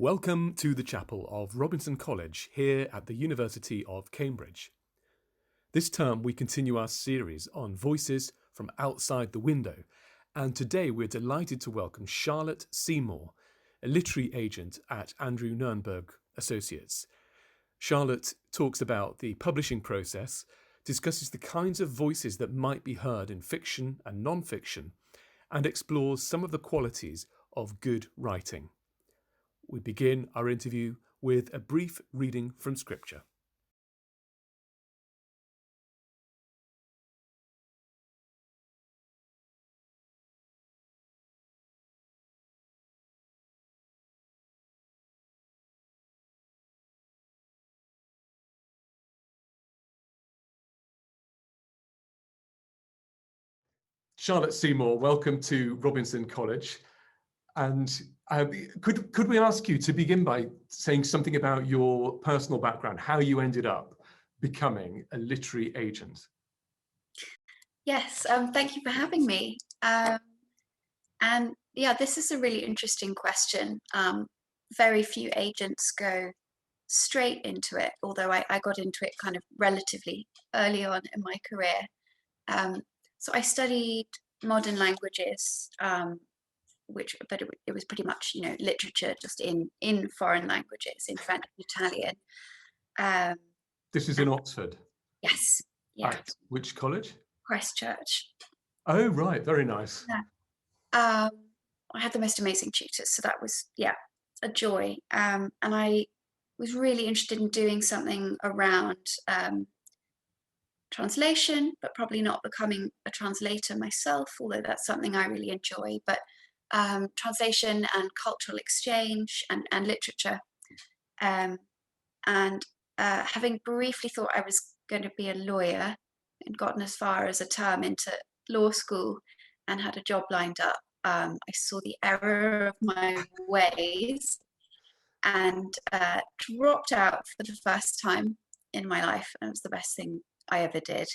Welcome to the chapel of Robinson College here at the University of Cambridge. This term we continue our series on voices from outside the window, and today we're delighted to welcome Charlotte Seymour, a literary agent at Andrew Nurnberg Associates. Charlotte talks about the publishing process, discusses the kinds of voices that might be heard in fiction and non-fiction, and explores some of the qualities of good writing. We begin our interview with a brief reading from Scripture. Charlotte Seymour, welcome to Robinson College. And could we ask you to begin by saying something about your personal background, how you ended up becoming a literary agent? Yes, thank you for having me. And yeah, this is a really interesting question. Very few agents go straight into it, although I got into it kind of relatively early on in my career. So I studied modern languages, but it was pretty much, literature just in foreign languages, in French and Italian. This is in Oxford? Yes. Yeah. At which college? Christchurch. Oh, right. Very nice. Yeah. I had the most amazing tutors, so that was, a joy. And I was really interested in doing something around translation, but probably not becoming a translator myself, although that's something I really enjoy. But translation and cultural exchange and literature. And having briefly thought I was going to be a lawyer and gotten as far as a term into law school and had a job lined up, I saw the error of my ways and dropped out for the first time in my life. And it was the best thing I ever did.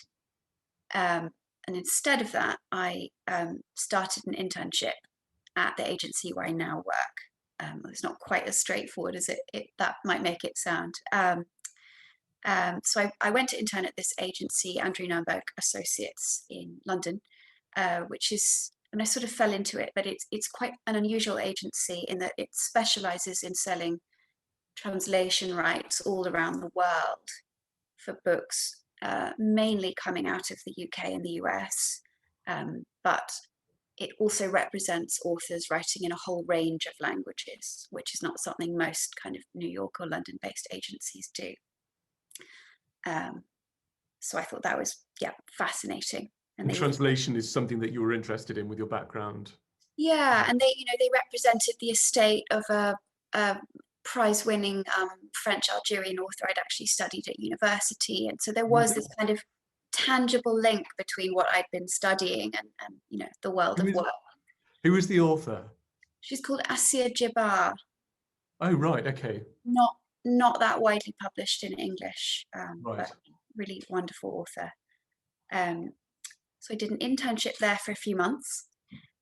And instead of that, I started an internship at the agency where I now work. It's not quite as straightforward as that might make it sound. So I went to intern at this agency, Andrew Nurnberg Associates in London, which is, and I sort of fell into it, but it's quite an unusual agency in that it specializes in selling translation rights all around the world for books, mainly coming out of the UK and the US, but it also represents authors writing in a whole range of languages, which is not something most kind of New York or London-based agencies do. So I thought that was, fascinating. And translation is something that you were interested in with your background. Yeah, and they represented the estate of a prize-winning French Algerian author I'd actually studied at university, and so there was this kind of tangible link between what I'd been studying and the world of work. Who is the author? She's called Assia Jibbar. Oh, right, okay. Not that widely published in English, right. But really wonderful author. So I did an internship there for a few months,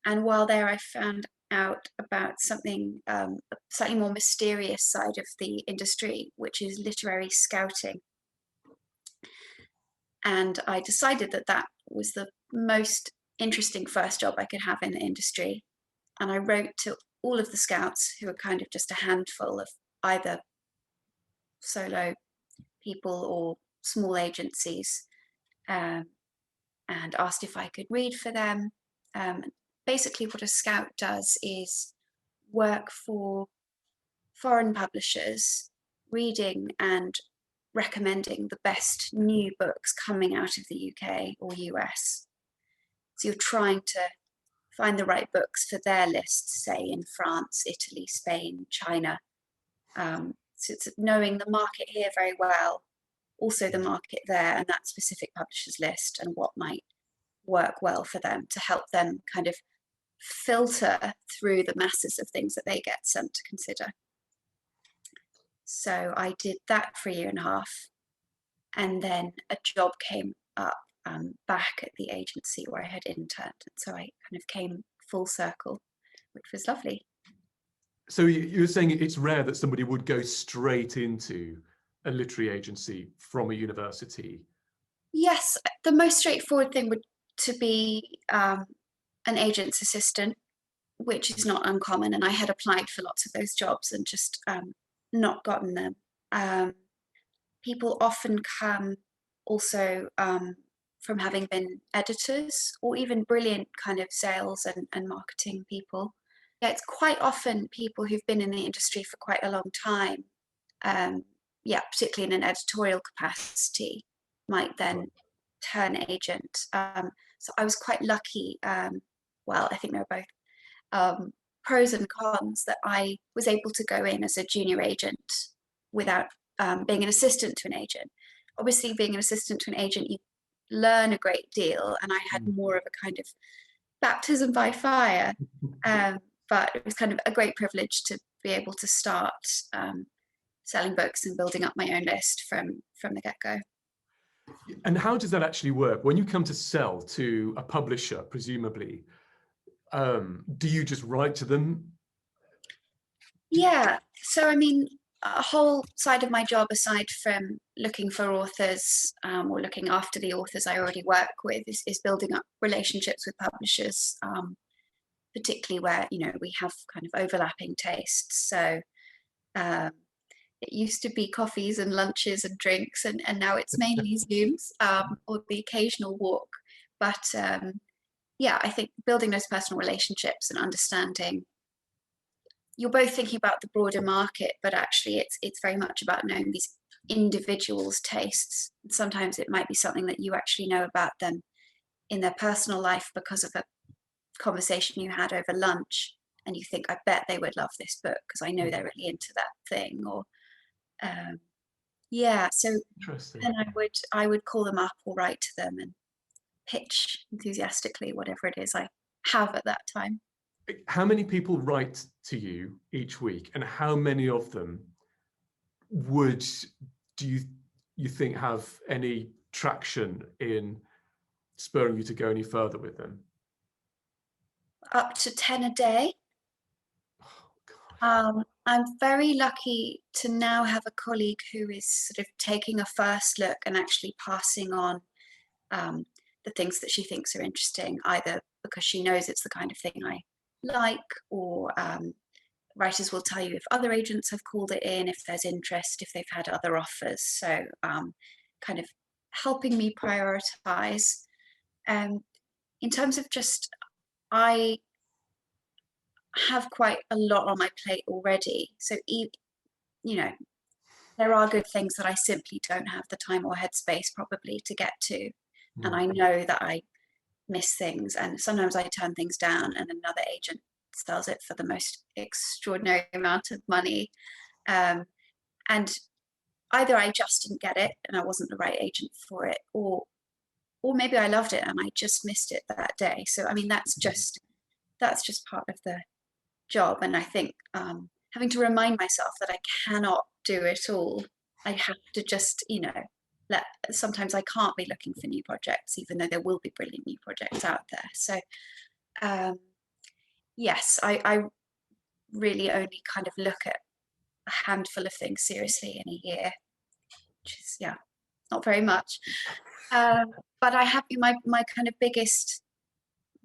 and while there I found out about something, a slightly more mysterious side of the industry, which is literary scouting. And I decided that was the most interesting first job I could have in the industry. And I wrote to all of the scouts, who were kind of just a handful of either solo people or small agencies, and asked if I could read for them. Basically, what a scout does is work for foreign publishers, reading and recommending the best new books coming out of the UK or US. So you're trying to find the right books for their lists, say in France, Italy, Spain, China. So it's knowing the market here very well, also the market there and that specific publisher's list and what might work well for them to help them kind of filter through the masses of things that they get sent to consider. So I did that for a year and a half, and then a job came up back at the agency where I had interned, and so I kind of came full circle, which was lovely. So you're saying it's rare that somebody would go straight into a literary agency from a university? Yes, the most straightforward thing would to be an agent's assistant, which is not uncommon. And I had applied for lots of those jobs and just not gotten them. Um, People often come also from having been editors or even brilliant kind of sales and marketing people. Yeah, it's quite often people who've been in the industry for quite a long time, yeah, particularly in an editorial capacity, might then turn agent. So I was quite lucky. Well, I think they were both pros and cons that I was able to go in as a junior agent without being an assistant to an agent. Obviously, being an assistant to an agent, you learn a great deal, and I had more of a kind of baptism by fire. But it was kind of a great privilege to be able to start selling books and building up my own list from the get-go. And how does that actually work? When you come to sell to a publisher, presumably, do you just write to them? Yeah, so I mean, a whole side of my job, aside from looking for authors or looking after the authors I already work with, is building up relationships with publishers, particularly where we have kind of overlapping tastes. So it used to be coffees and lunches and drinks, and now it's mainly Zooms or the occasional walk. But yeah, I think building those personal relationships and understanding, you're both thinking about the broader market, but actually it's very much about knowing these individuals' tastes. Sometimes it might be something that you actually know about them in their personal life because of a conversation you had over lunch, and you think, I bet they would love this book because I know they're really into that thing. Or yeah, so then I would call them up or write to them and pitch enthusiastically whatever it is I have at that time. How many people write to you each week, and how many of them do you think have any traction in spurring you to go any further with them? Up to 10 a day. I'm very lucky to now have a colleague who is sort of taking a first look and actually passing on the things that she thinks are interesting, either because she knows it's the kind of thing I like, or writers will tell you if other agents have called it in, if there's interest, if they've had other offers. So kind of helping me prioritize. In terms of just, I have quite a lot on my plate already. So, there are good things that I simply don't have the time or headspace probably to get to. And I know that I miss things, and sometimes I turn things down and another agent sells it for the most extraordinary amount of money. And either I just didn't get it and I wasn't the right agent for it, or maybe I loved it and I just missed it that day. So I mean, that's just part of the job. And I think having to remind myself that I cannot do it all. I have to just, sometimes I can't be looking for new projects, even though there will be brilliant new projects out there. So yes, I really only kind of look at a handful of things seriously in a year, which is, yeah, not very much. But I have my kind of biggest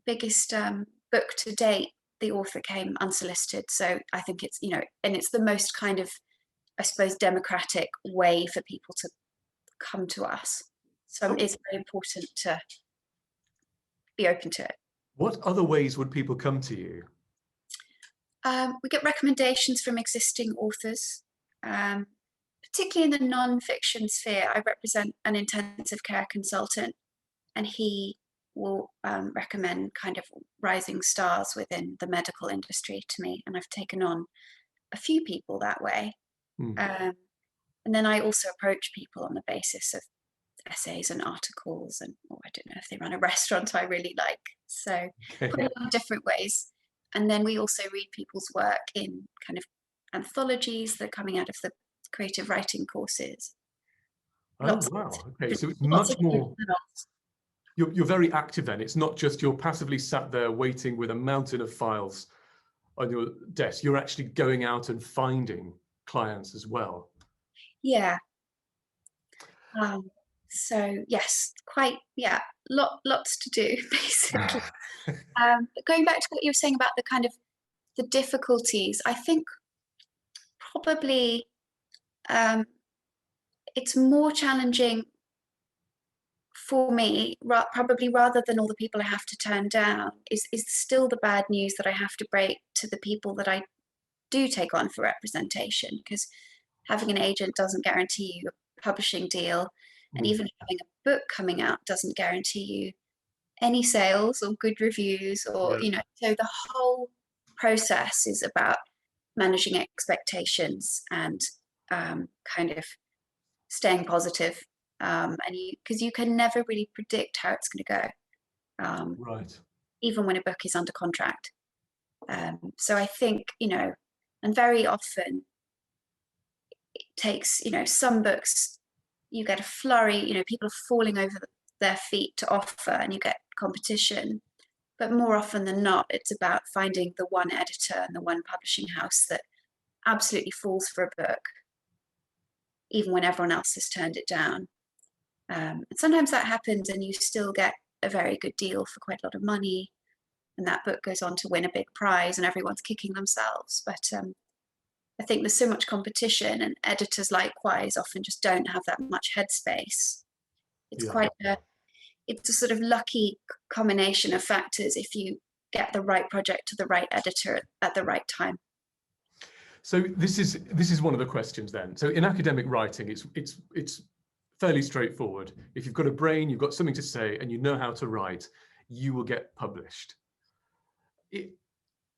book to date. The author came unsolicited, so I think it's and it's the most kind of, I suppose, democratic way for people to come to us. So it's very important to be open to it. What other ways would people come to you? We get recommendations from existing authors, particularly in the non-fiction sphere. I represent an intensive care consultant, and he will recommend kind of rising stars within the medical industry to me, and I've taken on a few people that way. And then I also approach people on the basis of essays and articles, and I don't know if they run a restaurant I really like, so quite a lot of different ways. And then we also read people's work in kind of anthologies that are coming out of the creative writing courses. Oh, wow. Okay, so it's much more, you're very active then. It's not just you're passively sat there waiting with a mountain of files on your desk, you're actually going out and finding clients as well. Yeah. So yes, quite, yeah, lots to do basically. But going back to what you were saying about the kind of the difficulties, I think probably it's more challenging for me, probably rather than all the people I have to turn down, is still the bad news that I have to break to the people that I do take on for representation, because having an agent doesn't guarantee you a publishing deal, and even having a book coming out doesn't guarantee you any sales or good reviews, or so the whole process is about managing expectations and kind of staying positive, and because you can never really predict how it's going to go, Right. even when a book is under contract. So I think, and very often it takes, some books, you get a flurry, people are falling over their feet to offer, and you get competition. But more often than not, it's about finding the one editor and the one publishing house that absolutely falls for a book, even when everyone else has turned it down. And sometimes that happens and you still get a very good deal for quite a lot of money, and that book goes on to win a big prize and everyone's kicking themselves. But I think there's so much competition, and editors likewise often just don't have that much headspace. It's it's a sort of lucky combination of factors if you get the right project to the right editor at the right time. So this is one of the questions then. So in academic writing, it's fairly straightforward. If you've got a brain, you've got something to say, and you know how to write, you will get published. I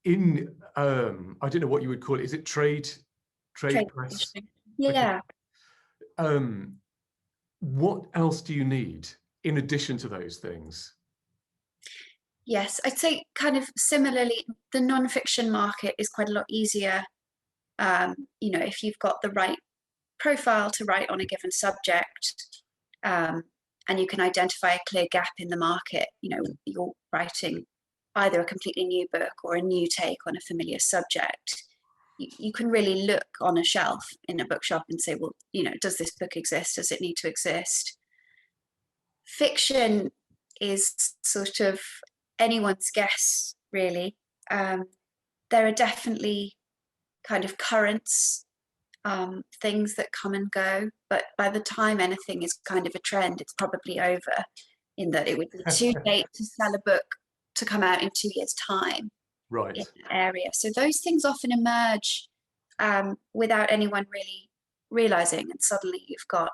don't know what you would call it. Is it trade press? Yeah. Okay. What else do you need in addition to those things? Yes, I'd say kind of similarly, the non-fiction market is quite a lot easier. If you've got the right profile to write on a given subject, and you can identify a clear gap in the market, you're writing either a completely new book or a new take on a familiar subject. You can really look on a shelf in a bookshop and say, well, does this book exist? Does it need to exist? Fiction is sort of anyone's guess, really. There are definitely kind of currents, things that come and go, but by the time anything is kind of a trend, it's probably over, in that it would be too late to sell a book to come out in 2 years' time. Right. In that area. So those things often emerge without anyone really realizing, and suddenly you've got,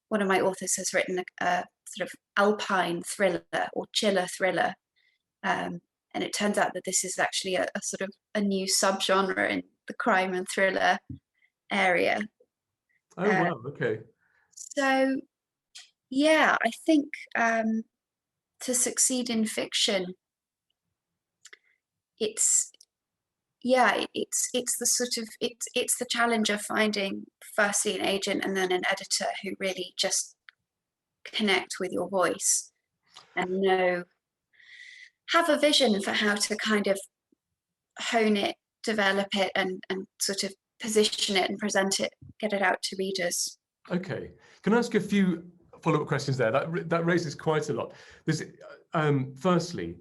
one of my authors has written a sort of alpine thriller or chiller thriller, and it turns out that this is actually a sort of a new subgenre in the crime and thriller area. Oh wow, okay. So yeah, I think to succeed in fiction, it's the sort of it's the challenge of finding firstly an agent and then an editor who really just connect with your voice and have a vision for how to kind of hone it, develop it, and sort of position it and present it, get it out to readers. Okay, can I ask a few follow-up questions there? That raises quite a lot. There's firstly,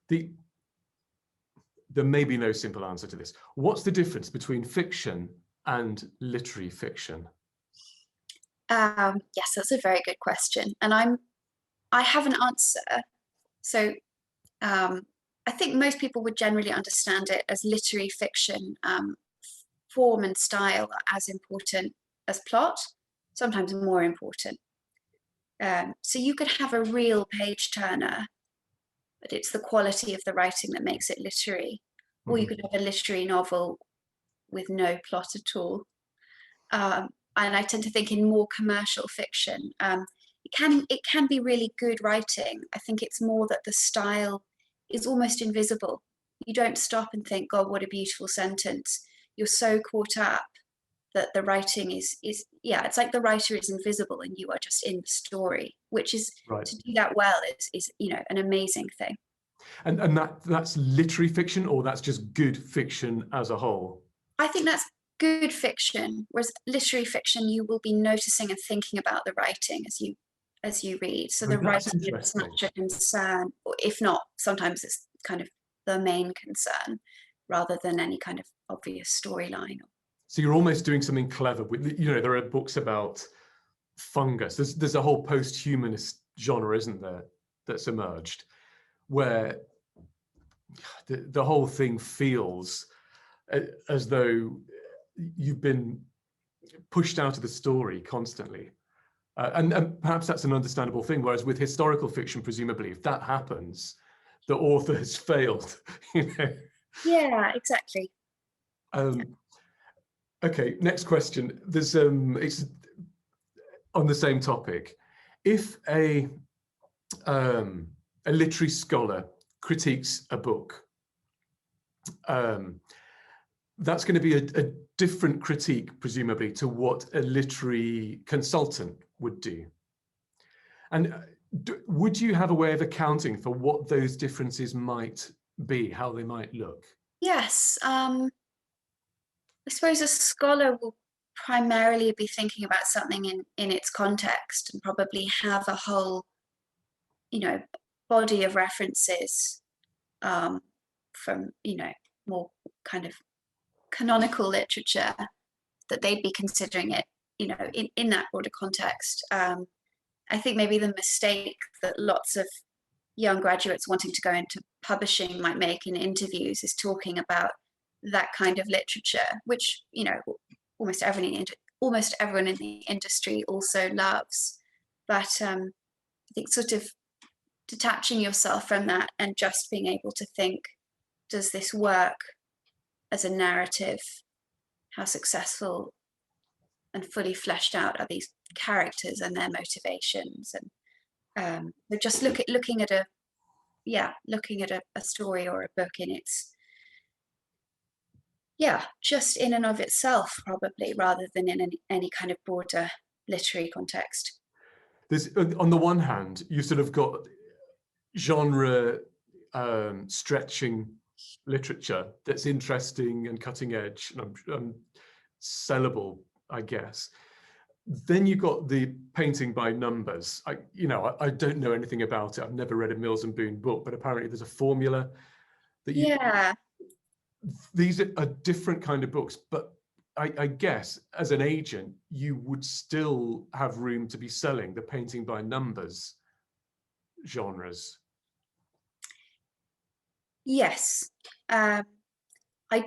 there may be no simple answer to this. What's the difference between fiction and literary fiction? Yes, that's a very good question, and I have an answer. So I think most people would generally understand it as literary fiction. Form and style are as important as plot, sometimes more important. So you could have a real page turner, but it's the quality of the writing that makes it literary. Or you could have a literary novel with no plot at all. And I tend to think in more commercial fiction, it can be really good writing. I think it's more that the style is almost invisible. You don't stop and think, God, what a beautiful sentence. You're so caught up that the writing is it's like the writer is invisible and you are just in the story, which is, right, to do that well is an amazing thing. And that's literary fiction, or that's just good fiction as a whole? I think that's good fiction, whereas literary fiction, you will be noticing and thinking about the writing as you read. So Oh, the that's writing is as interesting. much a concern, or if not, sometimes it's kind of the main concern, rather than any kind of obvious storyline. So you're almost doing something clever with, you know, there are books about fungus. There's a whole post-humanist genre, isn't there, that's emerged, where the whole thing feels as though you've been pushed out of the story constantly. And perhaps that's an understandable thing. Whereas with historical fiction, presumably, if that happens, the author has failed. You know. Yeah, exactly. Okay, next question. There's it's on the same topic. If a literary scholar critiques a book, that's going to be a different critique, presumably, to what a literary consultant would do. And would you have a way of accounting for what those differences might be, how they might look? Yes. I suppose a scholar will primarily be thinking about something in its context, and probably have a whole, body of references, from, more kind of canonical literature, that they'd be considering it, in that broader context. I think maybe the mistake that lots of young graduates wanting to go into publishing might make in interviews is talking about that kind of literature, which, almost everyone in the industry also loves. But I think sort of detaching yourself from that and just being able to think, does this work as a narrative? How successful and fully fleshed out are these characters and their motivations? And but just looking at a story or a book in its, just in and of itself, probably, rather than in any kind of broader literary context. There's, on the one hand, you sort of got genre stretching literature that's interesting and cutting edge and sellable, I guess. Then you got the painting by numbers. I don't know anything about it. I've never read a Mills and Boon book, but apparently there's a formula that Yeah. these are different kind of books, but I guess as an agent, you would still have room to be selling the painting by numbers genres. Yes. I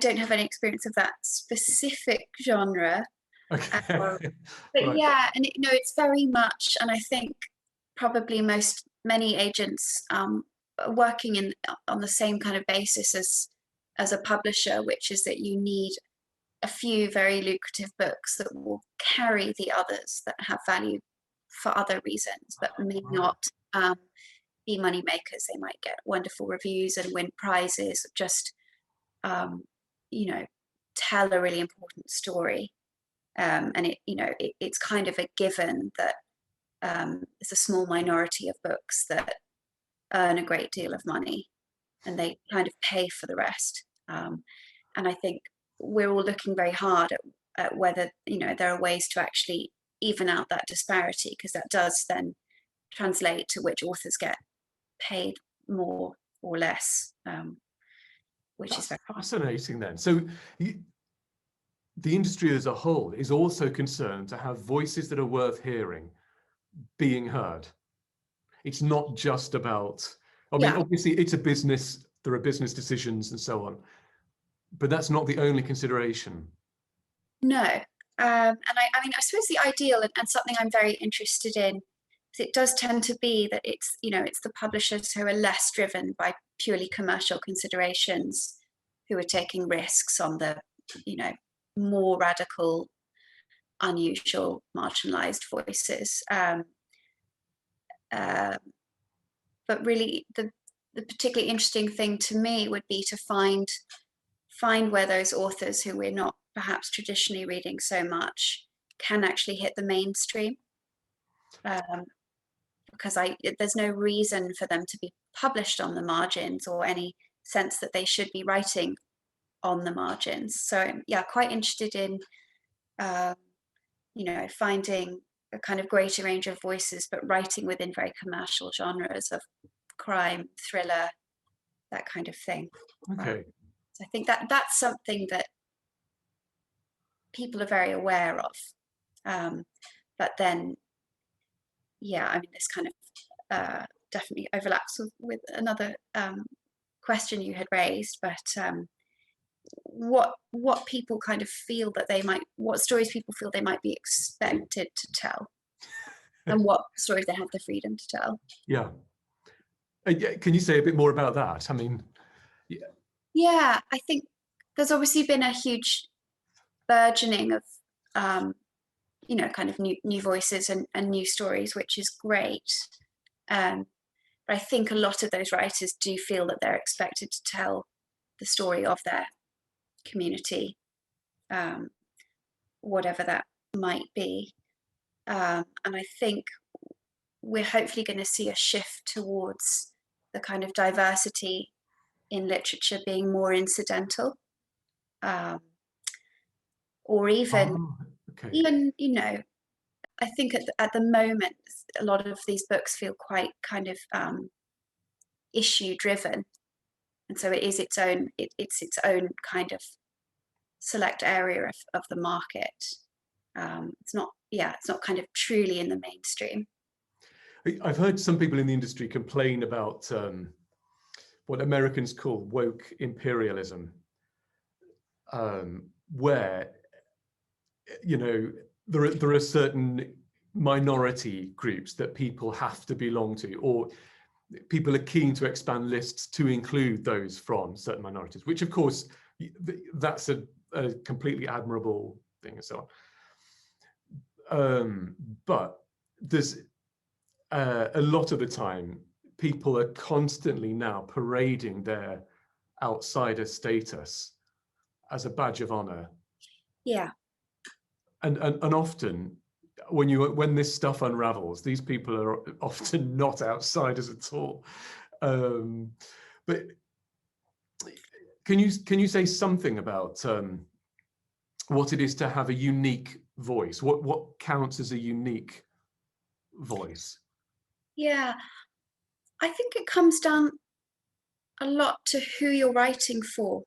don't have any experience of that specific genre. Okay. But Right. yeah, and it's very much, and I think probably many agents, are working on the same kind of basis as a publisher, which is that you need a few very lucrative books that will carry the others that have value for other reasons, but may Right. not, be money makers. They might get wonderful reviews and win prizes, just, um, you know, tell a really important story. And it's kind of a given that, there's a small minority of books that earn a great deal of money, and they kind of pay for the rest. And I think we're all looking very hard at whether, there are ways to actually even out that disparity, because that does then translate to which authors get paid more or less, which is That's very. fascinating then. So the industry as a whole is also concerned to have voices that are worth hearing being heard. It's not just about, I mean, Yeah. obviously it's a business, there are business decisions and so on, but that's not the only consideration. No. And I mean, I suppose the ideal, and something I'm very interested in, is it does tend to be that it's the publishers who are less driven by purely commercial considerations, who are taking risks on the, more radical, unusual, marginalized voices. Uh, but really, the particularly interesting thing to me would be to find where those authors who we're not perhaps traditionally reading so much can actually hit the mainstream, because there's no reason for them to be published on the margins or any sense that they should be writing on the margins. So yeah, quite interested in finding a kind of greater range of voices, but writing within very commercial genres of crime, thriller, that kind of thing. Okay. So I think that that's something that people are very aware of. But then, yeah, I mean, this kind of definitely overlaps with another question you had raised, but what people kind of feel that what stories people feel they might be expected to tell, and what stories they have the freedom to tell. Yeah. Can you say a bit more about that? I mean, yeah, I think there's obviously been a huge burgeoning of kind of new voices and new stories, which is great. But I think a lot of those writers do feel that they're expected to tell the story of their community, whatever that might be. And I think we're hopefully going to see a shift towards the kind of diversity in literature being more incidental, or even, okay. I think at the moment, a lot of these books feel quite kind of issue driven. And so it is its own kind of select area of the market. It's not kind of truly in the mainstream. I've heard some people in the industry complain about what Americans call woke imperialism, where, there are certain minority groups that people have to belong to, or people are keen to expand lists to include those from certain minorities, which of course, that's a completely admirable thing and so on. But there's a lot of the time, people are constantly now parading their outsider status as a badge of honor. Yeah. And often when this stuff unravels, these people are often not outsiders at all. But can you say something about what it is to have a unique voice? What counts as a unique voice? Yeah, I think it comes down a lot to who you're writing for,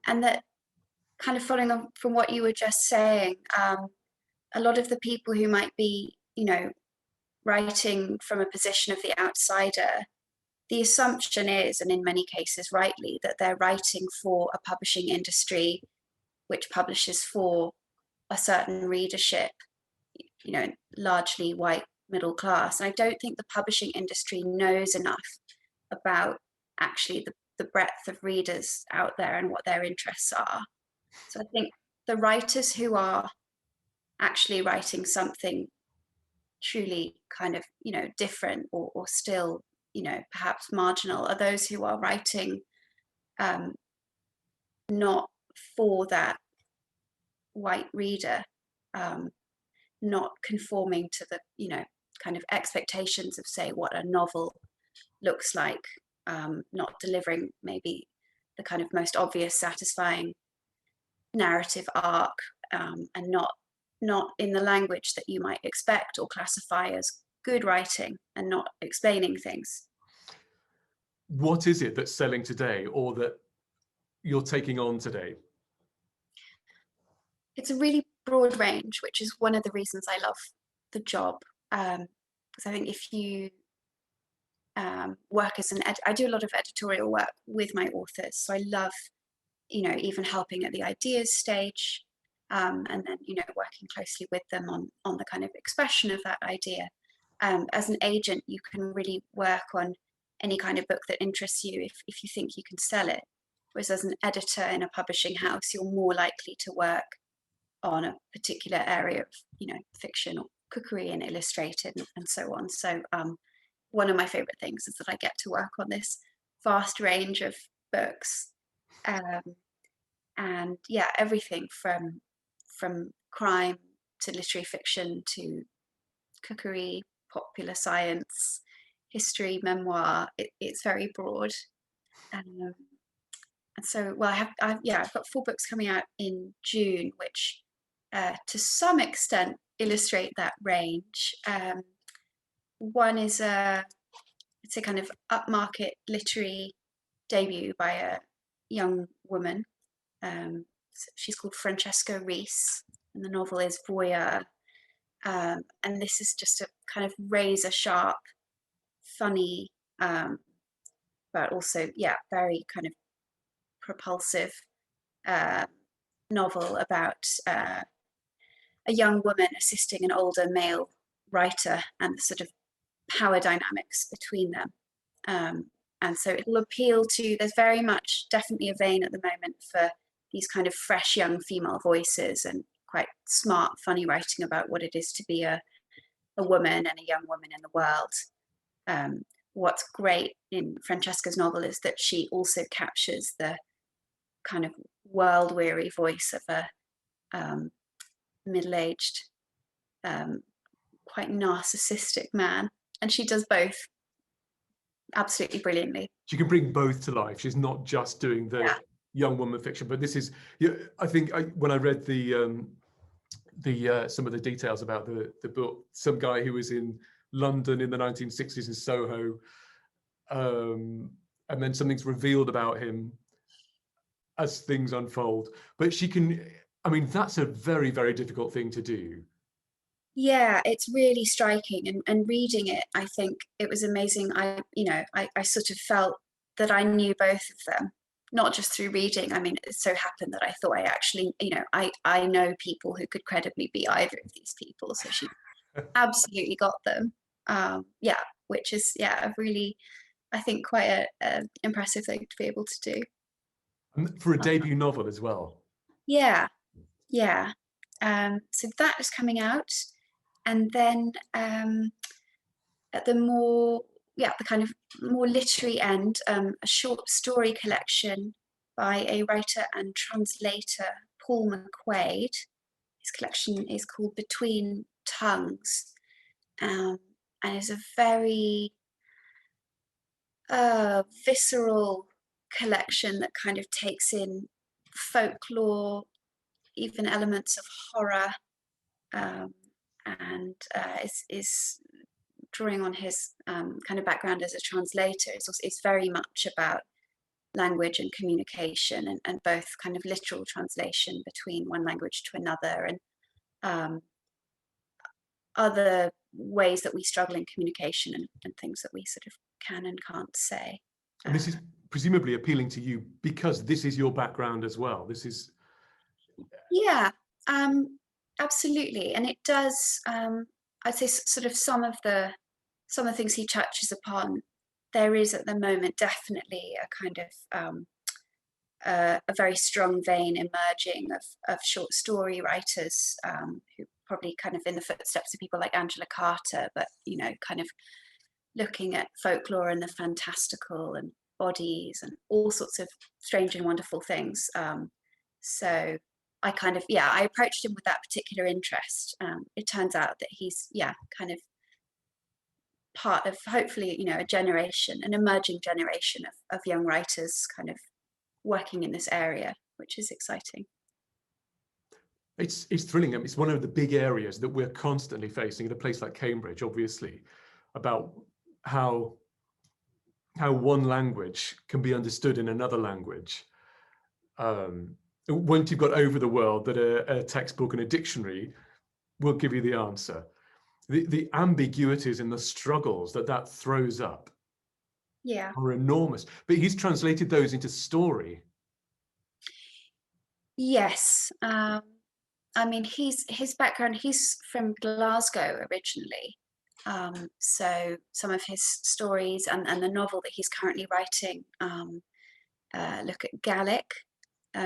and that kind of following on from what you were just saying, a lot of the people who might be, writing from a position of the outsider, the assumption is, and in many cases rightly, that they're writing for a publishing industry which publishes for a certain readership, largely white middle class. And I don't think the publishing industry knows enough about actually the breadth of readers out there and what their interests are. So I think the writers who are actually writing something truly kind of, different or still, perhaps marginal, are those who are writing not for that white reader, not conforming to the, kind of expectations of, say, what a novel looks like, not delivering maybe the kind of most obvious satisfying narrative arc, and not in the language that you might expect or classify as good writing, and not explaining things. What is it that's selling today, or that you're taking on today? It's a really broad range, which is one of the reasons I love the job. Because I think if you work as I do a lot of editorial work with my authors, so I love, even helping at the ideas stage, and then, working closely with them on the kind of expression of that idea. As an agent, you can really work on any kind of book that interests you if you think you can sell it. Whereas as an editor in a publishing house, you're more likely to work on a particular area of, fiction or cookery and illustrated and so on. So one of my favorite things is that I get to work on this vast range of books. And yeah, everything from crime to literary fiction to cookery, popular science, history, memoir. It's very broad. Um, and so, well, I've got 4 books coming out in June, which to some extent illustrate that range. One is it's a kind of upmarket literary debut by a young woman. She's called Francesca Reese, and the novel is Voyeur. And this is just a kind of razor sharp, funny, but also, yeah, very kind of propulsive uh, novel about a young woman assisting an older male writer and the sort of power dynamics between them. And so it will appeal to, there's very much definitely a vein at the moment for these kind of fresh young female voices and quite smart, funny writing about what it is to be a woman and a young woman in the world. What's great in Francesca's novel is that she also captures the kind of world-weary voice of a middle-aged, quite narcissistic man. And she does both absolutely brilliantly. She can bring both to life. She's not just doing the young woman fiction, but this is, I think when I read the some of the details about the book, some guy who was in London in the 1960s in Soho, and then something's revealed about him as things unfold. But she can, I mean, that's a very, very difficult thing to do. Yeah, it's really striking, and reading it, I think it was amazing. I sort of felt that I knew both of them, not just through reading. I mean, it so happened that I thought I actually, I know people who could credibly be either of these people. So she absolutely got them. Yeah, which is, yeah, really, I think, quite a impressive thing to be able to do. And for a debut novel as well. Yeah, yeah. So that is coming out. And then at the kind of more literary end, a short story collection by a writer and translator, Paul McQuaid. His collection is called Between Tongues, and is a very visceral collection that kind of takes in folklore, even elements of horror, and is drawing on his kind of background as a translator. It's very much about language and communication, and both kind of literal translation between one language to another, and other ways that we struggle in communication, and things that we sort of can and can't say. And this is presumably appealing to you because this is your background as well. This is... Yeah, absolutely. And it does, I'd say sort of some of the things he touches upon, there is at the moment definitely a kind of a very strong vein emerging of short story writers who probably kind of in the footsteps of people like Angela Carter, but kind of looking at folklore and the fantastical and bodies and all sorts of strange and wonderful things. So I kind of, I approached him with that particular interest. It turns out that he's, kind of part of hopefully, a generation, an emerging generation of young writers kind of working in this area, which is exciting. It's thrilling. It's one of the big areas that we're constantly facing in a place like Cambridge, obviously, about how one language can be understood in another language. Once you've got over the world that a textbook and a dictionary will give you the answer, the ambiguities and the struggles that throws up are enormous. But he's translated those into story. Yes. I mean, his background, he's from Glasgow originally. So some of his stories and the novel that he's currently writing look at Gaelic.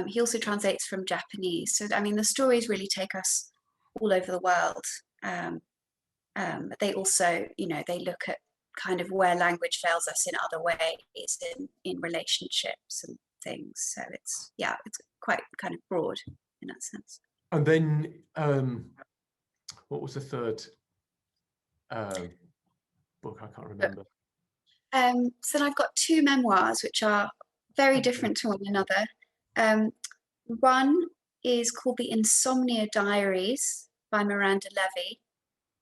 He also translates from Japanese. So, I mean, the stories really take us all over the world. But they also, they look at kind of where language fails us in other ways, in relationships and things. So it's quite kind of broad in that sense. And then what was the third book? I can't remember. So then I've got two memoirs which are very different to one another. Um, one is called the Insomnia Diaries by Miranda Levy.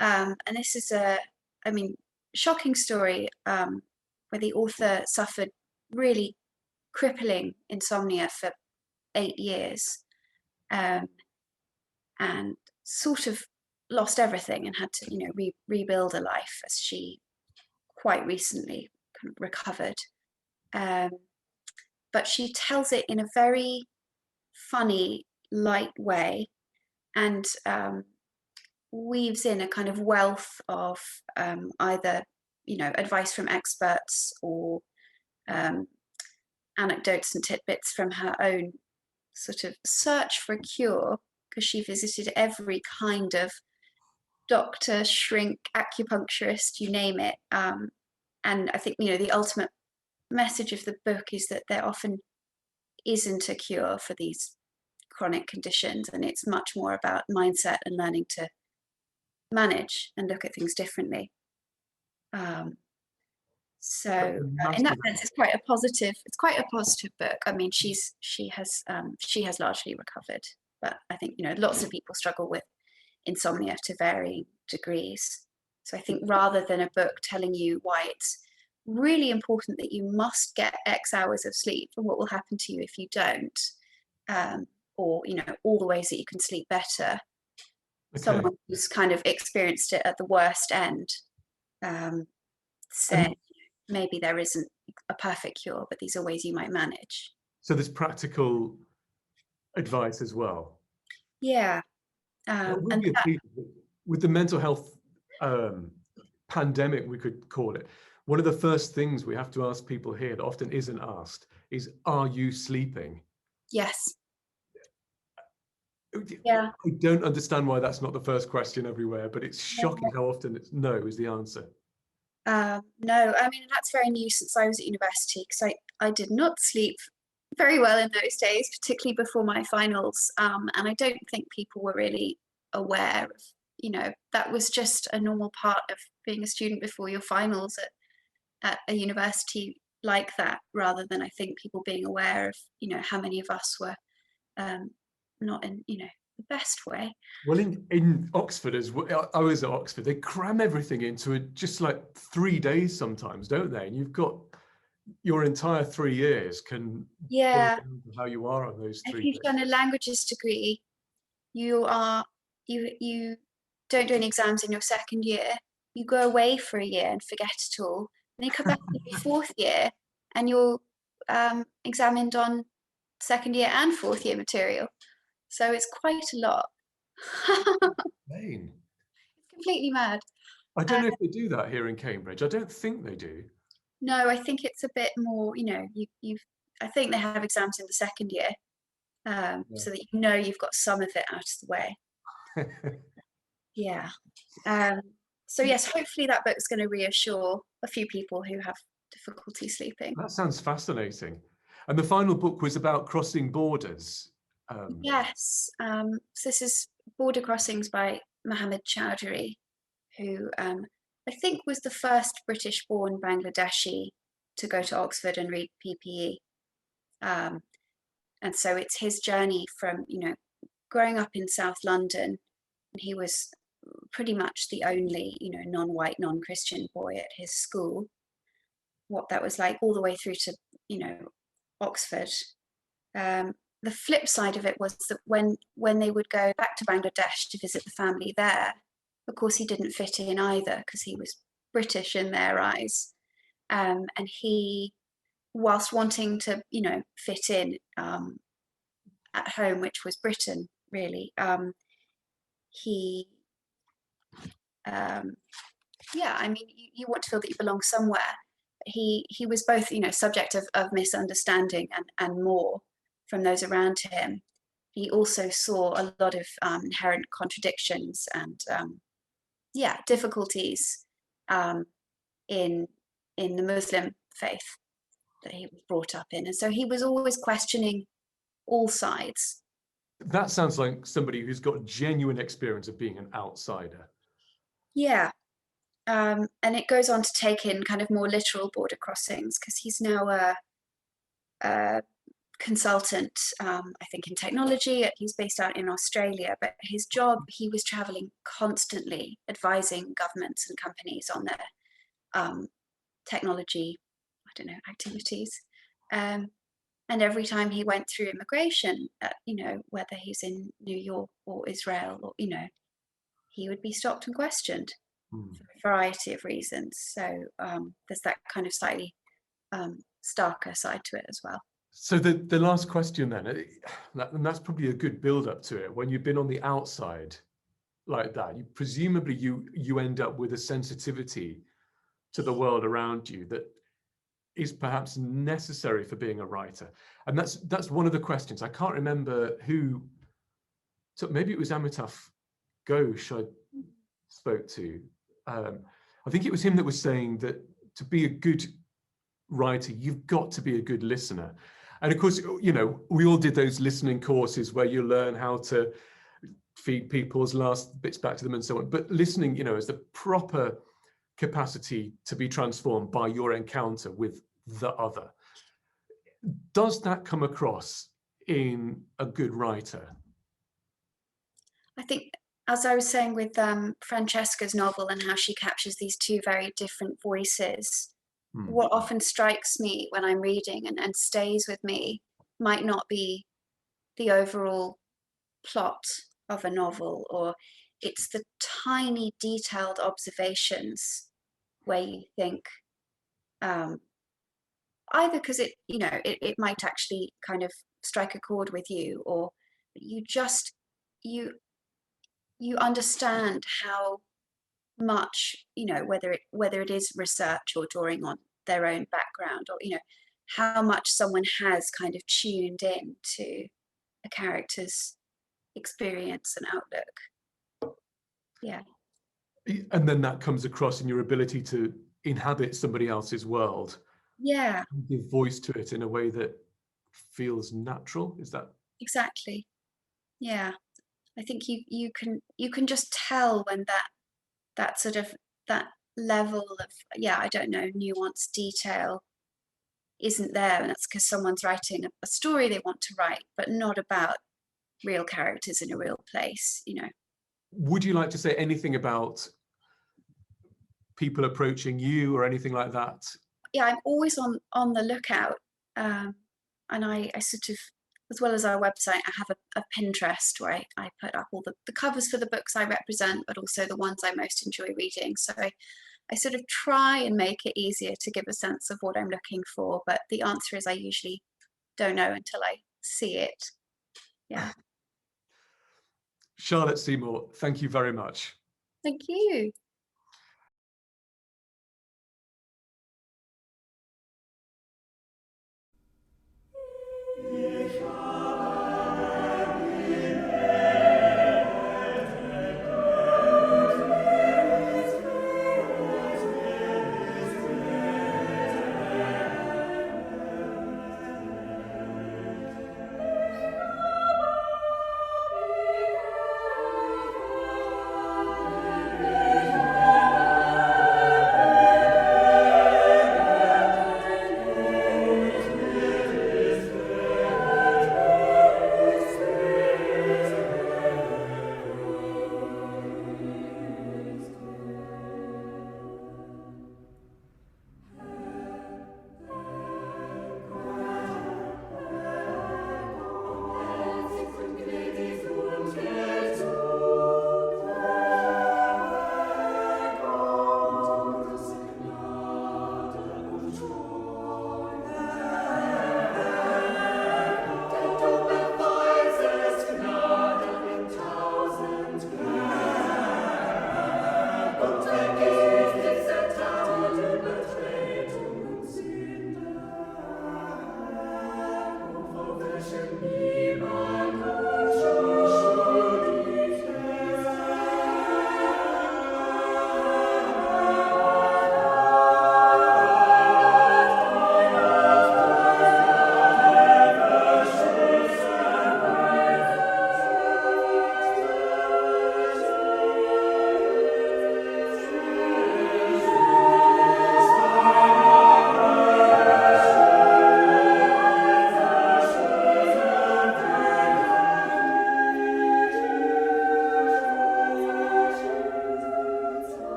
And this is I mean, shocking story where the author suffered really crippling insomnia for 8 years, and sort of lost everything and had to, rebuild a life as she quite recently kind of recovered. But she tells it in a very funny, light way, and weaves in a kind of wealth of either, advice from experts or anecdotes and tidbits from her own sort of search for a cure, because she visited every kind of doctor, shrink, acupuncturist, you name it. And I think, the ultimate message of the book is that there often isn't a cure for these chronic conditions, and it's much more about mindset and learning to manage and look at things differently. So in that sense, it's quite a positive. It's quite a positive book. I mean, she has largely recovered, but I think lots of people struggle with insomnia to varying degrees. So I think rather than a book telling you why it's really important that you must get X hours of sleep and what will happen to you if you don't, or all the ways that you can sleep better. Okay. Someone who's kind of experienced it at the worst end, said maybe there isn't a perfect cure, but these are ways you might manage. So there's practical advice as well. Yeah. With the mental health pandemic, we could call it, one of the first things we have to ask people here that often isn't asked is, are you sleeping? Yes. Yeah. I don't understand why that's not the first question everywhere, but it's shocking how often it's no is the answer. No, I mean, that's very new since I was at university, because I did not sleep very well in those days, particularly before my finals. And I don't think people were really aware of, that was just a normal part of being a student before your finals at a university like that, rather than I think people being aware of, how many of us were not in, the best way. Well, in Oxford, I was at Oxford, they cram everything into just like 3 days sometimes, don't they? And you've got your entire 3 years can how you are on those 3 days. If you've done a languages degree, you don't do any exams in your second year. You go away for a year and forget it all. Then you come back in your fourth year and you're examined on second year and fourth year material. So it's quite a lot. It's completely mad. I don't know if they do that here in Cambridge. I don't think they do. No, I think it's a bit more, I think they have exams in the second year, so that you've got some of it out of the way. Yeah. So yes, hopefully that book's going to reassure a few people who have difficulty sleeping. That sounds fascinating. And the final book was about crossing borders. Yes. So this is Border Crossings by Mohammed Chaudhary, who I think was the first British-born Bangladeshi to go to Oxford and read PPE. And so it's his journey from, growing up in South London, and he was pretty much the only, non-white, non-Christian boy at his school, what that was like all the way through to, Oxford. The flip side of it was that when they would go back to Bangladesh to visit the family there, of course, he didn't fit in either because he was British in their eyes. And he, whilst wanting to, fit in at home, which was Britain, really, he, I mean, you want to feel that you belong somewhere. He was both, subject of misunderstanding and more from those around him. He also saw a lot of inherent contradictions and difficulties in the Muslim faith that he was brought up in, and so he was always questioning all sides. That sounds like somebody who's got genuine experience of being an outsider. Yeah, And it goes on to take in kind of more literal border crossings, because he's now a consultant, I think, in technology. He's based out in Australia, but his job, he was traveling constantly, advising governments and companies on their technology, I don't know, activities. And every time he went through immigration, whether he's in New York or Israel, or, he would be stopped and questioned for a variety of reasons. So there's that kind of slightly starker side to it as well. So the last question then, and that's probably a good build up to it. When you've been on the outside like that, presumably you end up with a sensitivity to the world around you that is perhaps necessary for being a writer. And that's one of the questions. I can't remember who, so maybe it was Amitav Ghosh I spoke to. I think it was him that was saying that to be a good writer, you've got to be a good listener. And of course, we all did those listening courses where you learn how to feed people's last bits back to them and so on. But listening, is the proper capacity to be transformed by your encounter with the other. Does that come across in a good writer? I think, as I was saying with Francesca's novel and how she captures these two very different voices, what often strikes me when I'm reading and stays with me might not be the overall plot of a novel, or it's the tiny detailed observations where you think, either because it might actually kind of strike a chord with you, or you just you understand how much, whether it is research or drawing on their own background, or how much someone has kind of tuned in to a character's experience and outlook. Yeah. And then that comes across in your ability to inhabit somebody else's world. Yeah. And give voice to it in a way that feels natural. Is that exactly? Yeah. I think you can just tell when that sort of, that level of, I don't know, nuanced detail isn't there, and that's because someone's writing a story they want to write, but not about real characters in a real place. Would you like to say anything about people approaching you or anything like that? Yeah, I'm always on the lookout, and I sort of, as well as our website, I have a Pinterest where I put up all the covers for the books I represent, but also the ones I most enjoy reading. So I sort of try and make it easier to give a sense of what I'm looking for, but the answer is I usually don't know until I see it. Yeah. Charlotte Seymour, thank you very much. Thank you.